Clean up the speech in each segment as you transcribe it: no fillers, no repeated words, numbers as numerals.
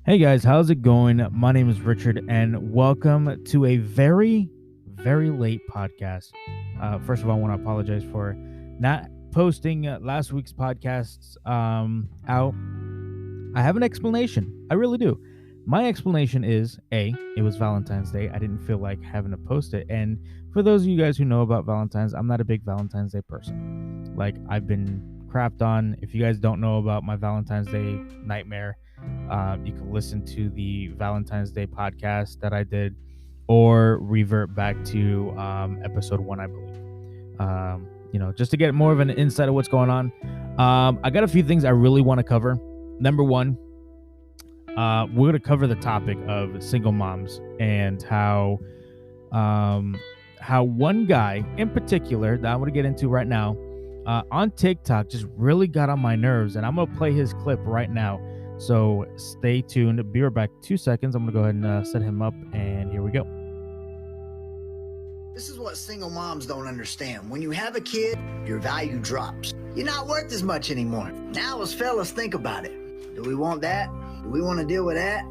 Hey guys, how's it going? My name is Richard, and welcome to a very, very late podcast. First of all, I want to apologize for not posting last week's podcasts out. I have an explanation. I really do. My explanation is it was Valentine's Day. I didn't feel like having to post it. And for those of you guys who know about Valentine's, I'm not a big Valentine's Day person. Like, I've been crapped on. If you guys don't know about my Valentine's Day nightmare, you can listen to the Valentine's Day podcast that I did, or revert back to episode 1, I believe. Just to get more of an insight of what's going on. I got a few things I really want to cover. Number one, we're going to cover the topic of single moms and how one guy in particular that I'm going to get into right now on TikTok just really got on my nerves, and I'm going to play his clip right now. So stay tuned. Be right back. 2 seconds. I'm going to go ahead and set him up, and here we go. This is what single moms don't understand. When you have a kid, your value drops. You're not worth as much anymore. Now, as fellas, think about it. Do we want that? Do we want to deal with that?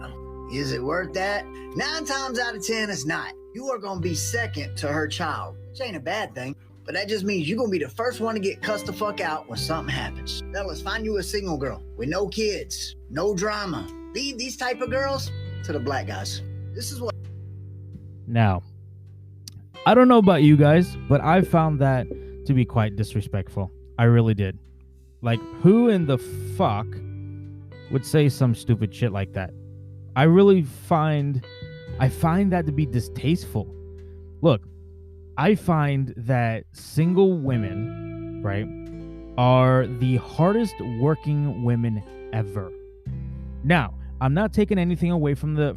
Is it worth that? 9 times out of 10, it's not. You are going to be second to her child, which ain't a bad thing. But that just means you're going to be the first one to get cussed the fuck out when something happens. Fellas, find you a single girl with no kids, no drama. Leave these type of girls to the black guys. This is what... Now, I don't know about you guys, but I found that to be quite disrespectful. I really did. Like, who in the fuck would say some stupid shit like that? I find that to be distasteful. Look, I find that single women, right, are the hardest working women ever. Now, I'm not taking anything away from the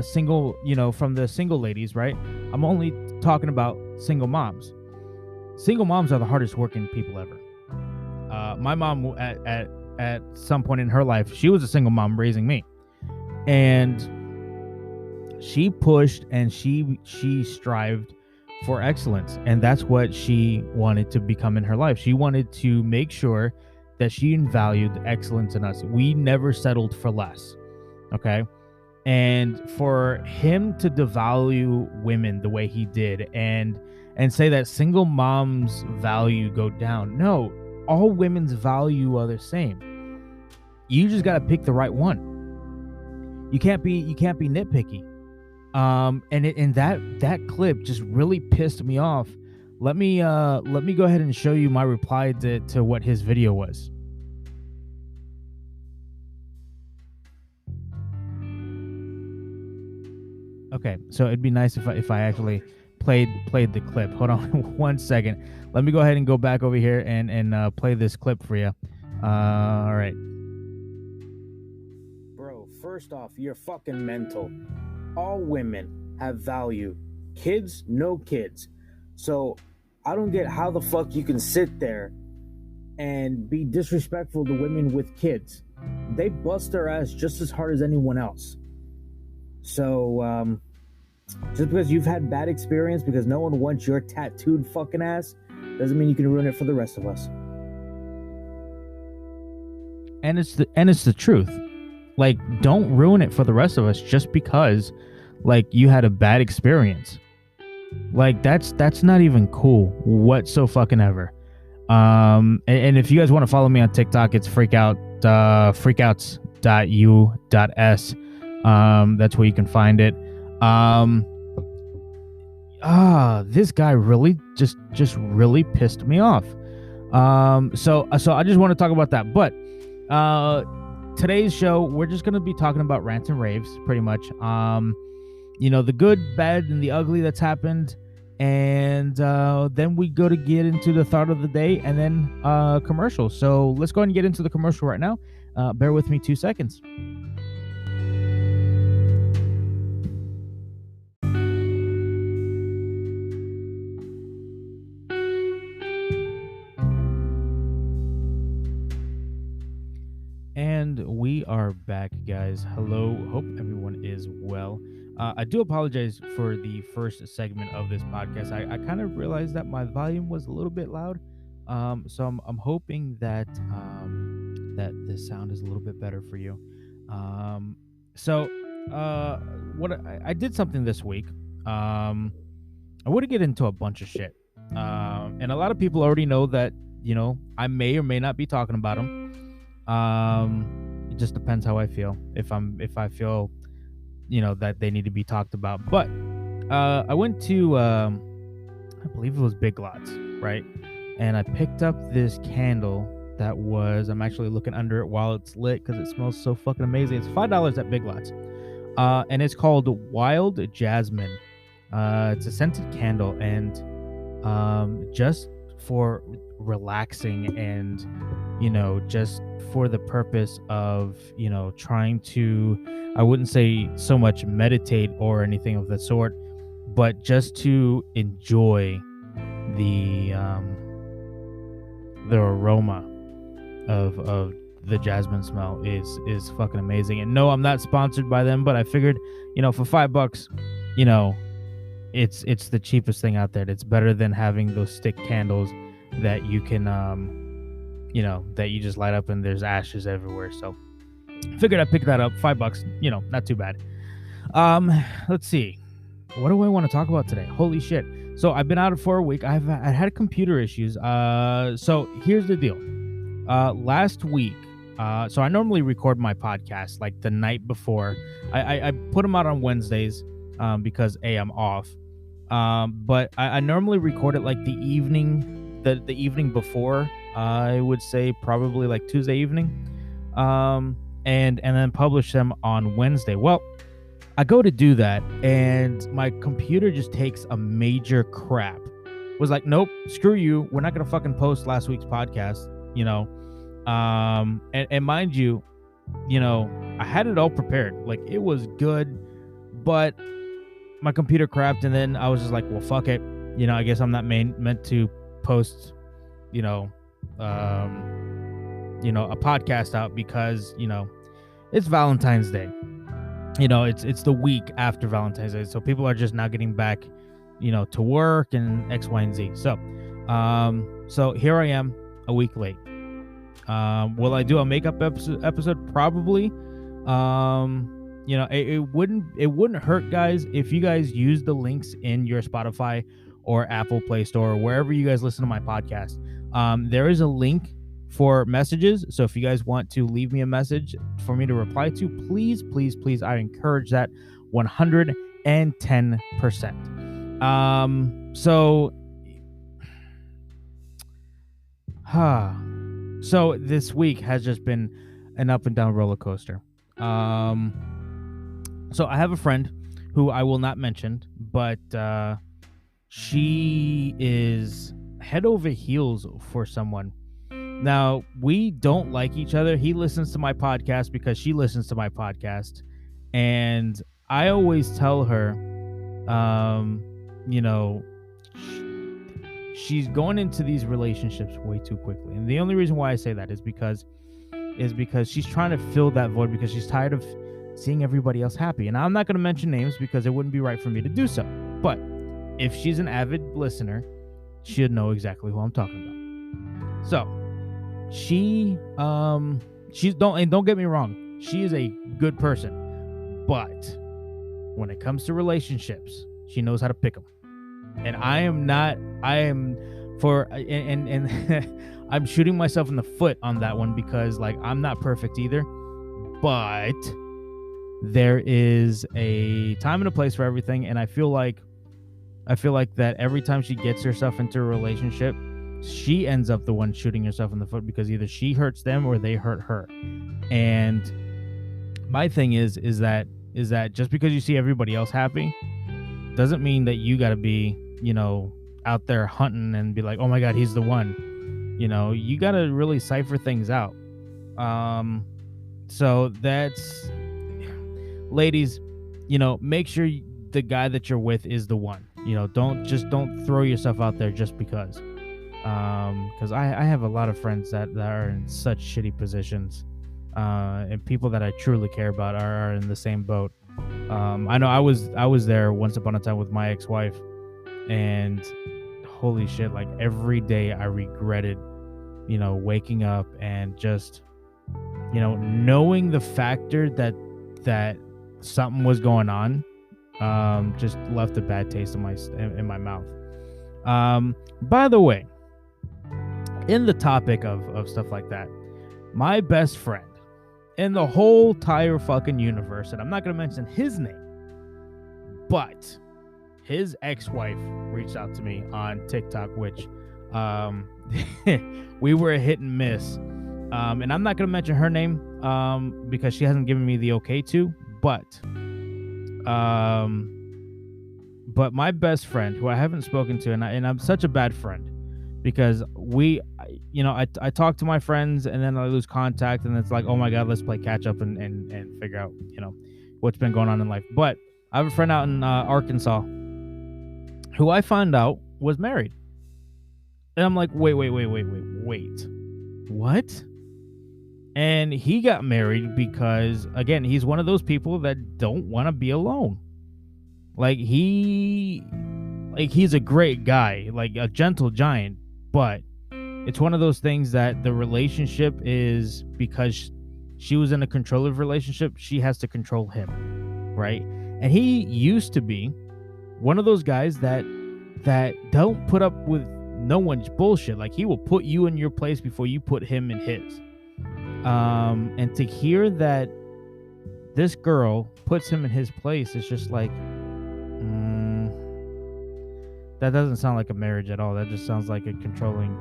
single ladies, right? I'm only talking about single moms. Single moms are the hardest working people ever. My mom at some point in her life, she was a single mom raising me, and she pushed and she strived for excellence, and that's what she wanted to become in her life. She wanted to make sure that she valued excellence in us. We never settled for less. Okay. And for him to devalue women the way he did and say that single moms' value go down. No, all women's value are the same. You just got to pick the right one. You can't be nitpicky. And that clip just really pissed me off. Let me go ahead and show you my reply to what his video was. Okay, so it'd be nice if I actually played the clip. Hold on 1 second. Let me go ahead and go back over here and play this clip for you. All right. Bro, first off, you're fucking mental. All women have value. Kids, no kids. So I don't get how the fuck you can sit there and be disrespectful to women with kids. They bust their ass just as hard as anyone else. So just because you've had bad experience because no one wants your tattooed fucking ass doesn't mean you can ruin it for the rest of us. And it's the truth. Like, don't ruin it for the rest of us just because, like, you had a bad experience. Like, that's not even cool whatsoever. And if you guys want to follow me on TikTok, it's freakouts.u.s. That's where you can find it. This guy really just really pissed me off. So I just want to talk about that. But today's show, we're just going to be talking about rants and raves, pretty much. The good, bad, and the ugly that's happened. And then we go to get into the thought of the day and then commercial. So let's go ahead and get into the commercial right now. Bear with me 2 seconds. And we are back, guys. Hello. Hope everyone is well. I do apologize for the first segment of this podcast. I kind of realized that my volume was a little bit loud. So I'm hoping that that the sound is a little bit better for you. So, what I did something this week. I want to get into a bunch of shit, and a lot of people already know that I may or may not be talking about them. It just depends how I feel. If I feel that they need to be talked about. But I went to I believe it was Big Lots, right? And I picked up this candle that was, I'm actually looking under it while it's lit because it smells so fucking amazing. It's $5 at Big Lots. And it's called Wild Jasmine. It's a scented candle, and just for relaxing and just for the purpose of trying to, I wouldn't say so much meditate or anything of the sort, but just to enjoy the aroma of the jasmine smell is fucking amazing. And no, I'm not sponsored by them, but I figured for $5, it's the cheapest thing out there. It's better than having those stick candles that you can that you just light up and there's ashes everywhere. So figured I'd pick that up. $5, not too bad. Let's see, what do I want to talk about today? Holy shit. So I've been out for a week. I had computer issues. So here's the deal. Last week, so I normally record my podcast like the night before. I put them out on Wednesdays because I'm off. But I normally record it like the evening, the evening before. I would say probably like Tuesday evening. And then publish them on Wednesday. Well, I go to do that, and my computer just takes a major crap. Was like, nope, screw you. We're not gonna fucking post last week's podcast. And mind you, I had it all prepared. Like, it was good, but my computer crapped, and then I was just like, well, fuck it. I guess I'm not meant to post, a podcast out because, it's Valentine's Day. It's the week after Valentine's Day, so people are just now getting back, to work and X, Y, and Z. So here I am a week late. Will I do a makeup episode? Probably. It wouldn't hurt, guys, if you guys use the links in your Spotify or Apple Play Store or wherever you guys listen to my podcast. There is a link for messages. So if you guys want to leave me a message for me to reply to, please, please, please, I encourage that 110%. So this week has just been an up and down roller coaster. So I have a friend who I will not mention, but she is head over heels for someone. Now, we don't like each other. He listens to my podcast because she listens to my podcast. And I always tell her, she's going into these relationships way too quickly. And the only reason why I say that is because she's trying to fill that void because she's tired of seeing everybody else happy. And I'm not going to mention names because it wouldn't be right for me to do so. But if she's an avid listener, she'll know exactly who I'm talking about. So she's don't get me wrong, she is a good person, but when it comes to relationships, she knows how to pick them. And I'm I'm shooting myself in the foot on that one because, like, I'm not perfect either, but there is a time and a place for everything. And I feel like that every time she gets herself into a relationship, she ends up the one shooting herself in the foot because either she hurts them or they hurt her. And my thing is that just because you see everybody else happy doesn't mean that you got to be, out there hunting and be like, oh my God, he's the one. You got to really cipher things out. So that's, ladies, make sure the guy that you're with is the one. Don't throw yourself out there just because. Because I have a lot of friends that are in such shitty positions, and people that I truly care about are in the same boat. I know I was there once upon a time with my ex-wife, and holy shit, like every day I regretted, waking up and just, knowing the factor that that something was going on. Just left a bad taste in my mouth. By the way, in the topic of stuff like that, my best friend in the whole entire fucking universe, and I'm not gonna mention his name, but his ex-wife reached out to me on TikTok, which we were a hit and miss. And I'm not gonna mention her name because she hasn't given me the okay to, but my best friend, who I haven't spoken to, and I'm such a bad friend because I talk to my friends and then I lose contact, and it's like, oh my God, let's play catch up and figure out, what's been going on in life. But I have a friend out in Arkansas who I found out was married. And I'm like, wait. What? And he got married because, again, he's one of those people that don't want to be alone. Like, he's a great guy, like a gentle giant, but it's one of those things that the relationship is, because she was in a controlling relationship, she has to control him, right? And he used to be one of those guys that don't put up with no one's bullshit. Like, he will put you in your place before you put him in his. And to hear that this girl puts him in his place, it's just like, that doesn't sound like a marriage at all. That just sounds like a controlling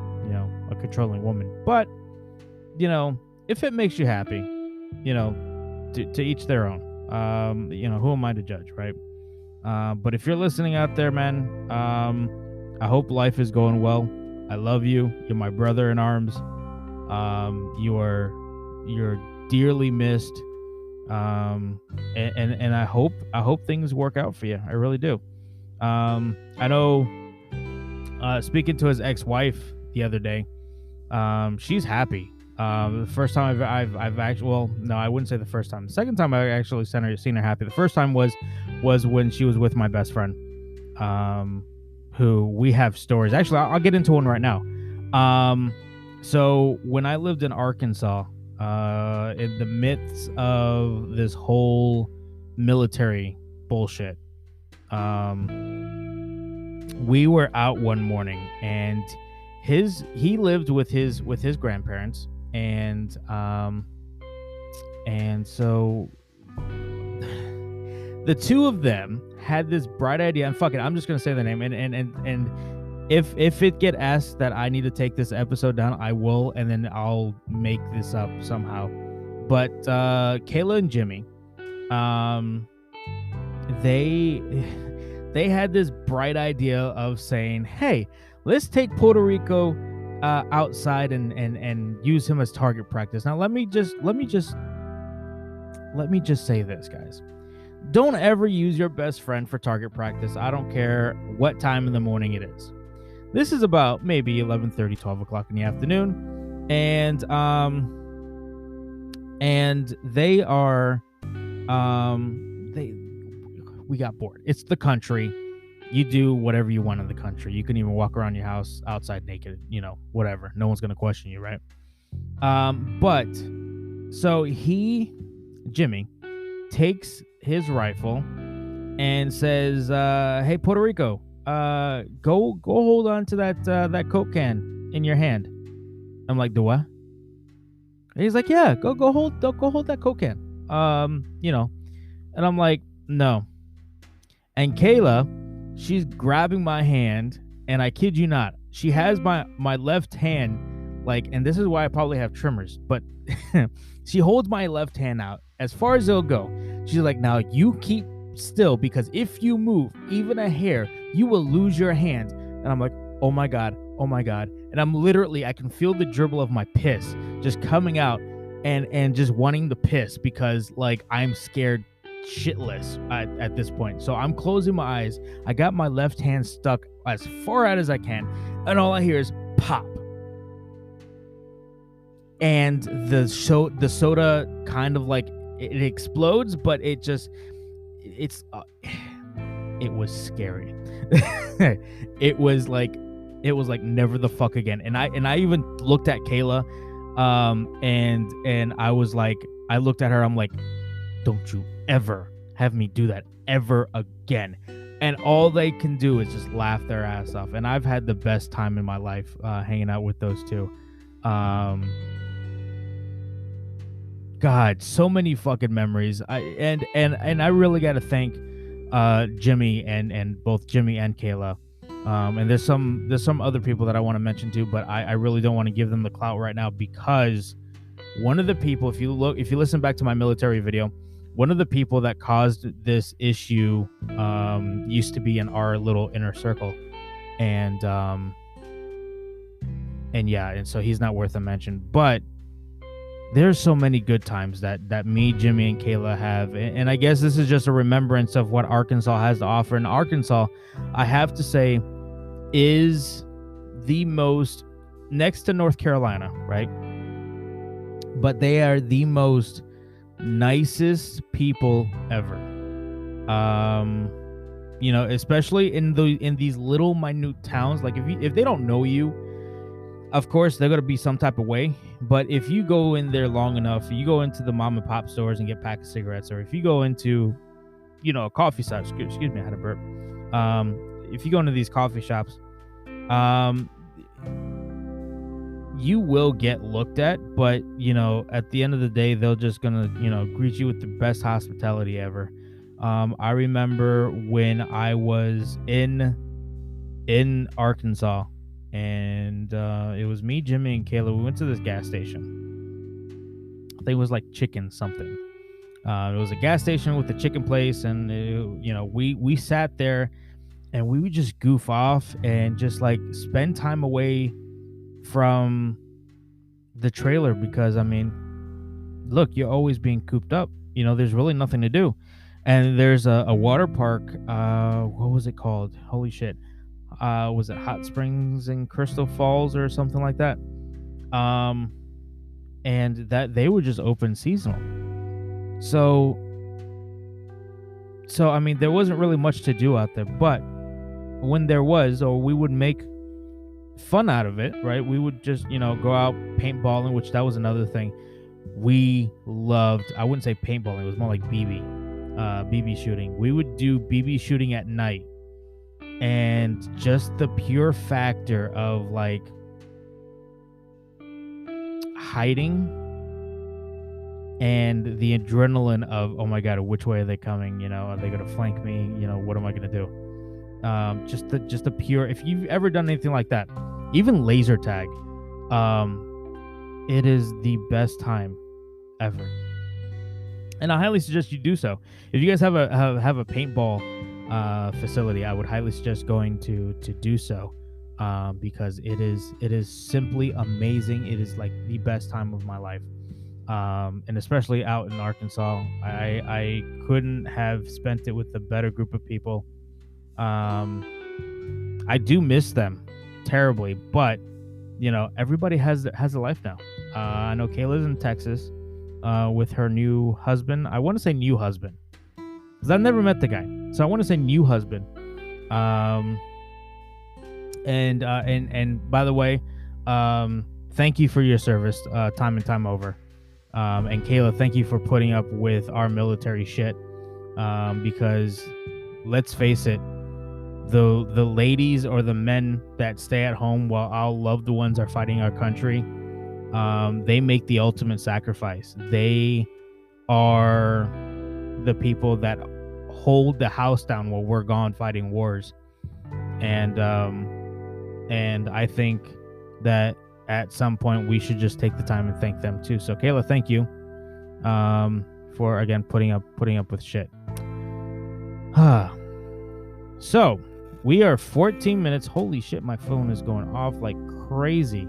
woman. But, if it makes you happy, to each their own. Who am I to judge, right? But if you're listening out there, man, I hope life is going well. I love you. You're my brother in arms. You're dearly missed. And I hope things work out for you. I really do. I know, speaking to his ex-wife the other day, she's happy. The first time I've actually, well, no, I wouldn't say the first time. The second time I actually seen her happy. The first time was when she was with my best friend, who we have stories. Actually, I'll get into one right now. So when I lived in Arkansas, in the midst of this whole military bullshit, we were out one morning, and he lived with his grandparents, and so the two of them had this bright idea, and fuck it, I'm just gonna say the name, and if it get asked that I need to take this episode down, I will, and then I'll make this up somehow. But Kayla and Jimmy, they had this bright idea of saying, hey, let's take Puerto Rico outside and use him as target practice. Now let me just say this, guys. Don't ever use your best friend for target practice. I don't care what time in the morning it is. This is about maybe 11:30, 12 o'clock in the afternoon, and they are we got bored. It's the country. You do whatever you want in the country. You can even walk around your house outside naked, whatever. No one's gonna question you, right? But so Jimmy takes his rifle and says, hey, Puerto Rico, go hold on to that Coke can in your hand. I'm like, do what? And he's like, yeah, go hold that Coke can. And I'm like, no. And Kayla, she's grabbing my hand, and I kid you not, she has my left hand, like, and this is why I probably have tremors, but she holds my left hand out as far as it'll go. She's like, now you keep still, because if you move even a hair, you will lose your hand. And I'm like, oh my god. And I'm literally, I can feel the dribble of my piss just coming out, and just wanting to piss, because like I'm scared shitless at this point. So I'm closing my eyes. I got my left hand stuck as far out as I can, and all I hear is pop. And the soda kind of like it explodes, but it was scary. it was like never the fuck again. And I even looked at Kayla, and I was like, I looked at her, I'm like, don't you ever have me do that ever again. And all they can do is just laugh their ass off. And I've had the best time in my life hanging out with those two. God, so many fucking memories. I really got to thank Jimmy and both Jimmy and Kayla. And there's some other people that I want to mention too, but I really don't want to give them the clout right now, because one of the people, if you listen back to my military video, one of the people that caused this issue used to be in our little inner circle, and so he's not worth a mention. But there's so many good times that me, Jimmy, and Kayla have, and I guess this is just a remembrance of what Arkansas has to offer. And Arkansas, I have to say, is the most, next to North Carolina, right? But they are the most nicest people ever. Especially in these little minute towns. Like if they don't know you, of course they're gonna be some type of way. But if you go in there long enough, you go into the mom and pop stores and get a pack of cigarettes, or if you go into, a coffee shop. Excuse me, I had a burp. If you go into these coffee shops, you will get looked at, but at the end of the day, they're just gonna greet you with the best hospitality ever. I remember when I was in Arkansas, and it was me, Jimmy, and Kayla. We went to this gas station. I think it was like chicken something. It was a gas station with a chicken place, and we sat there and we would just goof off and just like spend time away from the trailer, because look, you're always being cooped up. There's really nothing to do. And there's a water park. What was it called? Holy shit. Was it Hot Springs in Crystal Falls or something like that? And that they were just open seasonal. So there wasn't really much to do out there, but when there was, or we would make fun out of it, right? We would just, go out paintballing, which that was another thing we loved. I wouldn't say paintballing, it was more like BB shooting. We would do BB shooting at night, and just the pure factor of like hiding and the adrenaline of, oh my god, which way are they coming? Are they gonna flank me? What am I gonna do? Just the pure, if you've ever done anything like that, even laser tag, it is the best time ever, and I highly suggest you do so. If you guys have a paintball facility, I would highly suggest going to do so, because it is simply amazing. It is like the best time of my life, and especially out in Arkansas, I couldn't have spent it with a better group of people. I do miss them terribly, but everybody has a life now. I know Kayla's in Texas with her new husband. I want to say new husband, because I've never met the guy, so I want to say new husband. And by the way, thank you for your service, time and time over. And Kayla, thank you for putting up with our military shit, because let's face it, the ladies or the men that stay at home while our loved ones are fighting our country, they make the ultimate sacrifice. They are the people that hold the house down while we're gone fighting wars. And I think that at some point we should just take the time and thank them too. So Kayla, thank you for again putting up with shit. So we are 14 minutes. Holy shit, my phone is going off like crazy.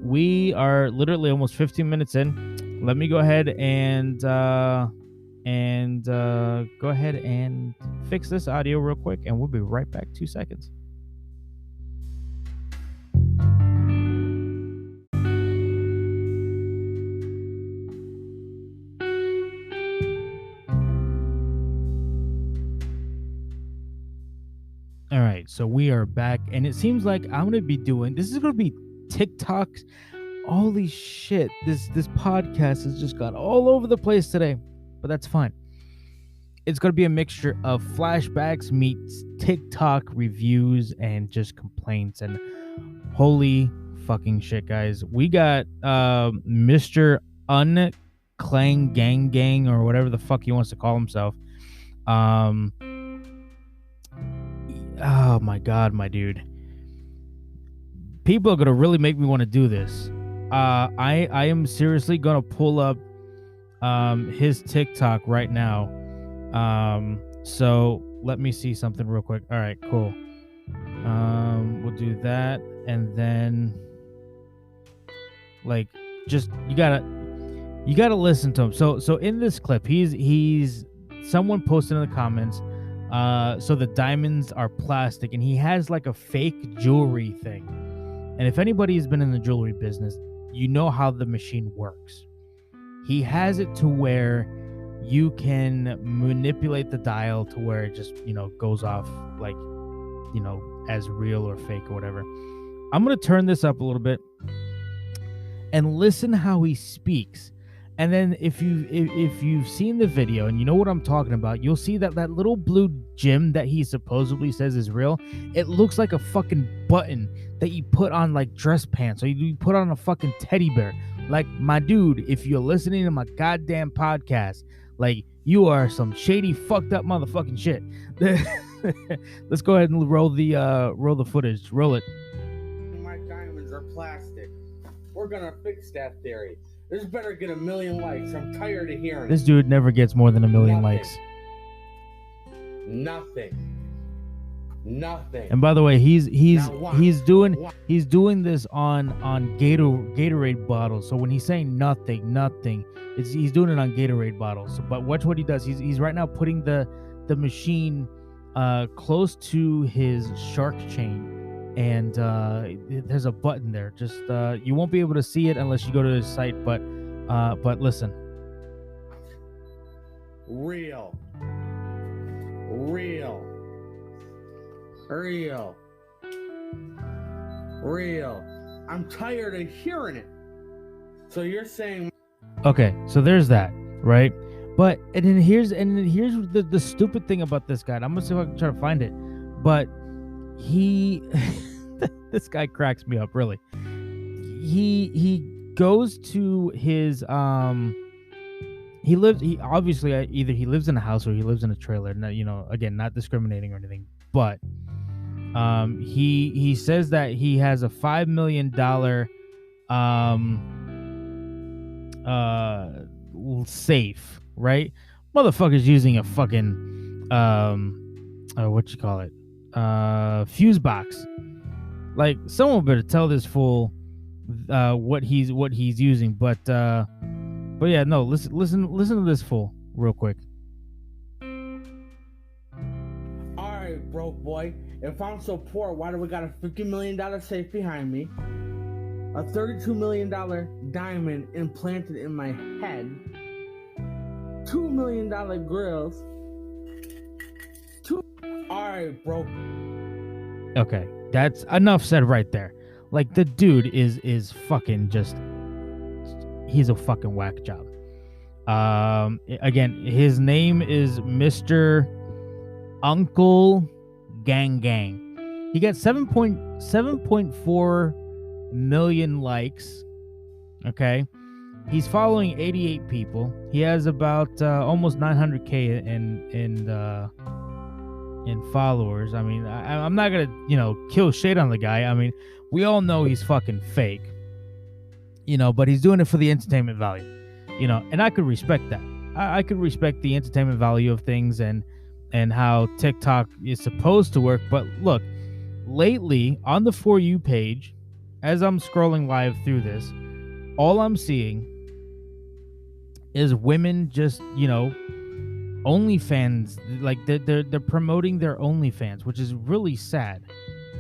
We are literally almost 15 minutes in. Let me go ahead and go ahead and fix this audio real quick, and we'll be right back. 2 seconds. All right, so we are back, and it seems like I'm gonna be doing this. Is gonna be TikToks. Holy shit! This podcast has just got all over the place today. but that's fine. It's going to be a mixture of flashbacks meets TikTok reviews and just complaints. And holy fucking shit, guys. We got Mr. Unclang Gang or whatever the fuck he wants to call himself. Oh my God, my dude. People are going to really make me want to do this. I am seriously going to pull up his TikTok right now. So let me see something real quick. All right, cool. We'll do that, and then like just you gotta listen to him. So in this clip, he's someone posted in the comments. So the diamonds are plastic, and he has like a fake jewelry thing. And if anybody has been in the jewelry business, you know how the machine works. He has it to where you can manipulate the dial to where it just, goes off like, as real or fake or whatever. I'm going to turn this up a little bit and listen how he speaks. And then if you've seen the video and you know what I'm talking about, you'll see that little blue gem that he supposedly says is real, it looks like a fucking button that you put on like dress pants, or you put on a fucking teddy bear. Like, my dude, if you're listening to my goddamn podcast, like, you are some shady, fucked up motherfucking shit. Let's go ahead and roll the footage. Roll it. My diamonds are plastic. We're gonna fix that theory. This better get 1 million likes. I'm tired of hearing this dude never gets more than 1 million likes. Nothing. And by the way, he's doing this on Gatorade bottles. So when he's saying nothing, he's doing it on Gatorade bottles. So, but watch what he does. He's right now putting the machine close to his shark chain, and there's a button there. Just you won't be able to see it unless you go to his site. But listen. Real. I'm tired of hearing it. So you're saying, okay, so there's that, right? But and then here's the stupid thing about this guy. I'm gonna see if I can try to find it. But this guy cracks me up, really. He goes to his he obviously either he lives in a house or he lives in a trailer. No, again, not discriminating or anything, but he says that he has a $5 million safe, right? Motherfucker's using a fucking fuse box. Like, someone better tell this fool what he's using. But yeah, no, listen to this fool real quick. all right, broke boy. If I'm so poor, why do we got a $50 million safe behind me? A $32 million diamond implanted in my head. $2 million grills. Alright, bro. Okay, that's enough said right there. Like, the dude is fucking just, he's a fucking whack job. Again, his name is Mr. Uncle Gang. He got 7.4 million likes. Okay, he's following 88 people. He has about almost 900k in followers. I mean, I'm not gonna kill shade on the guy. I mean, we all know he's fucking fake, but he's doing it for the entertainment value, and I could respect that. I could respect the entertainment value of things and how TikTok is supposed to work. But look, lately on the For You page, as I'm scrolling live through this, all I'm seeing is women just, OnlyFans, like they're promoting their OnlyFans, which is really sad,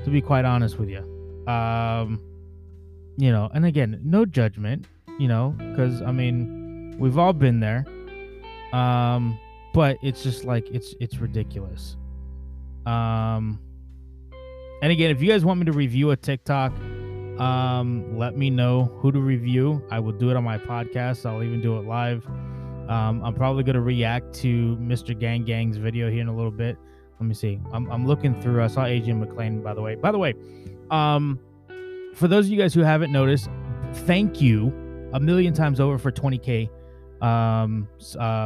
to be quite honest with you. And again, no judgment, because I mean, we've all been there. But it's just like it's ridiculous. And again, if you guys want me to review a TikTok, let me know who to review. I will do it on my podcast. I'll even do it live. I'm probably gonna react to Mr. Gang Gang's video here in a little bit. Let me see. I'm looking through. I saw AJ McClain, by the way. For those of you guys who haven't noticed, thank you a million times over for 20K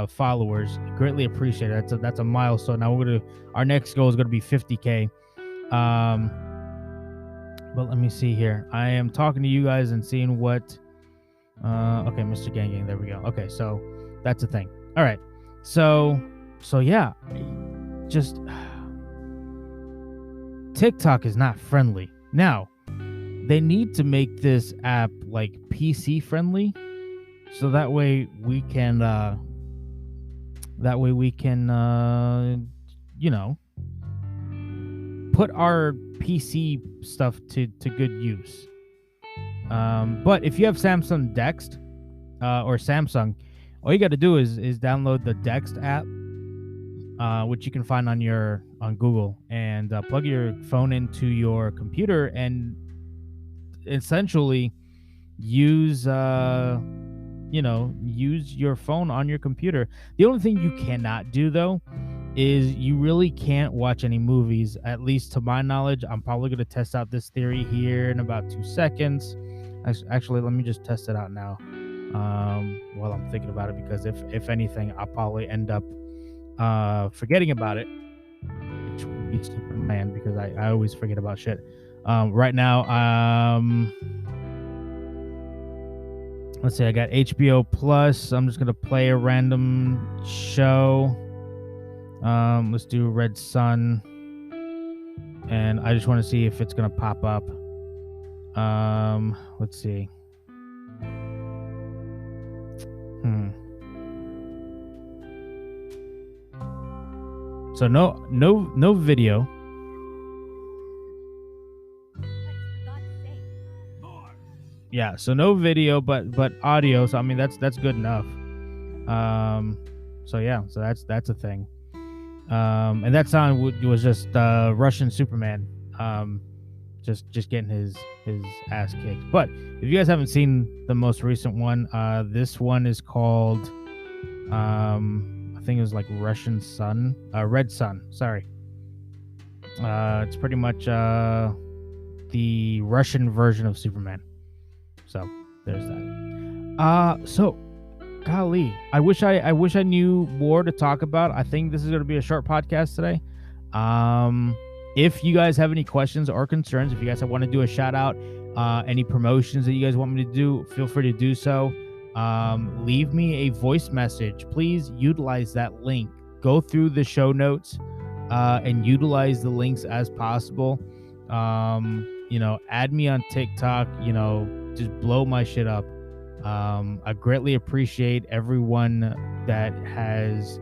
followers. Greatly appreciate it. That's a milestone. Now our next goal is gonna be 50K. But let me see here. I am talking to you guys and seeing what. Okay, Mr. Gang Gang. There we go. Okay, so that's a thing. All right. So yeah, just TikTok is not friendly now. They need to make this app like PC friendly, so that way we can put our PC stuff to good use. But if you have Samsung Dext or Samsung, all you got to do is download the Dext app, which you can find on Google, and plug your phone into your computer and essentially use your phone on your computer. The only thing you cannot do though is you really can't watch any movies, at least to my knowledge. I'm probably going to test out this theory here in about 2 seconds. Actually, let me just test it out now while I'm thinking about it, because if anything, I'll probably end up forgetting about it, which would be Superman, because I always forget about shit. Right now, let's see, I got HBO Plus. I'm just going to play a random show. Let's do Red Sun, and I just want to see if it's gonna pop up. Let's see. So no video. Yeah, so no video, but audio. So I mean that's good enough. So yeah, so that's a thing. And that sound was just Russian Superman, just getting his ass kicked. But if you guys haven't seen the most recent one, this one is called, I think it was like Red Sun. Sorry. It's pretty much the Russian version of Superman. So there's that. So. Golly, I wish I knew more to talk about. I think this is going to be a short podcast today. If you guys have any questions or concerns, if you guys want to do a shout out, any promotions that you guys want me to do, feel free to do so. Leave me a voice message. Please utilize that link. Go through the show notes and utilize the links as possible. Add me on TikTok. Just blow my shit up. I greatly appreciate everyone that has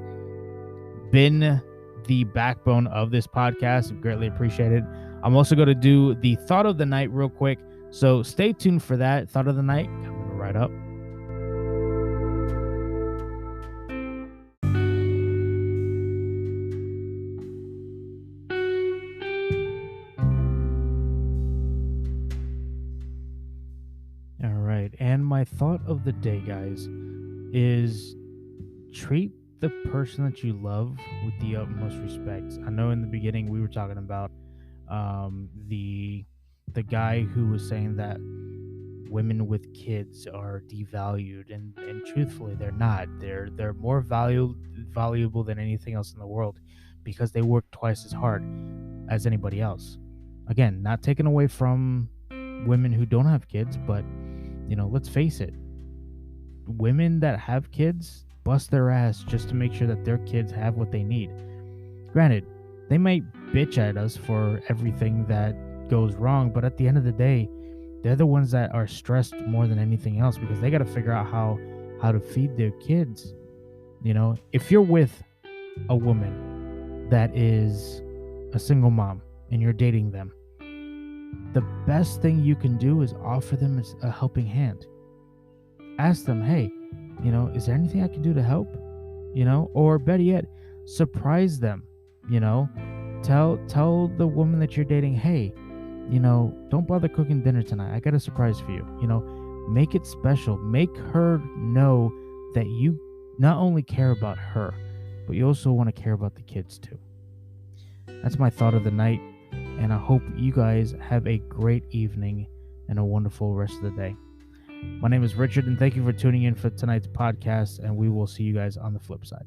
been the backbone of this podcast. I greatly appreciate it. I'm also going to do the thought of the night real quick, so stay tuned for that. Thought of the night coming right up. And my thought of the day, guys, is treat the person that you love with the utmost respect. I know in the beginning we were talking about the guy who was saying that women with kids are devalued, and truthfully they're not. They're more valuable than anything else in the world, because they work twice as hard as anybody else. Again, not taken away from women who don't have kids, but let's face it, women that have kids bust their ass just to make sure that their kids have what they need. Granted, they might bitch at us for everything that goes wrong, but at the end of the day, they're the ones that are stressed more than anything else, because they got to figure out how to feed their kids. If you're with a woman that is a single mom and you're dating them, the best thing you can do is offer them a helping hand. Ask them, hey, is there anything I can do to help? Or better yet, surprise them. Tell the woman that you're dating, hey, don't bother cooking dinner tonight. I got a surprise for you. Make it special. Make her know that you not only care about her, but you also want to care about the kids too. That's my thought of the night, and I hope you guys have a great evening and a wonderful rest of the day. My name is Richard, and thank you for tuning in for tonight's podcast, and we will see you guys on the flip side.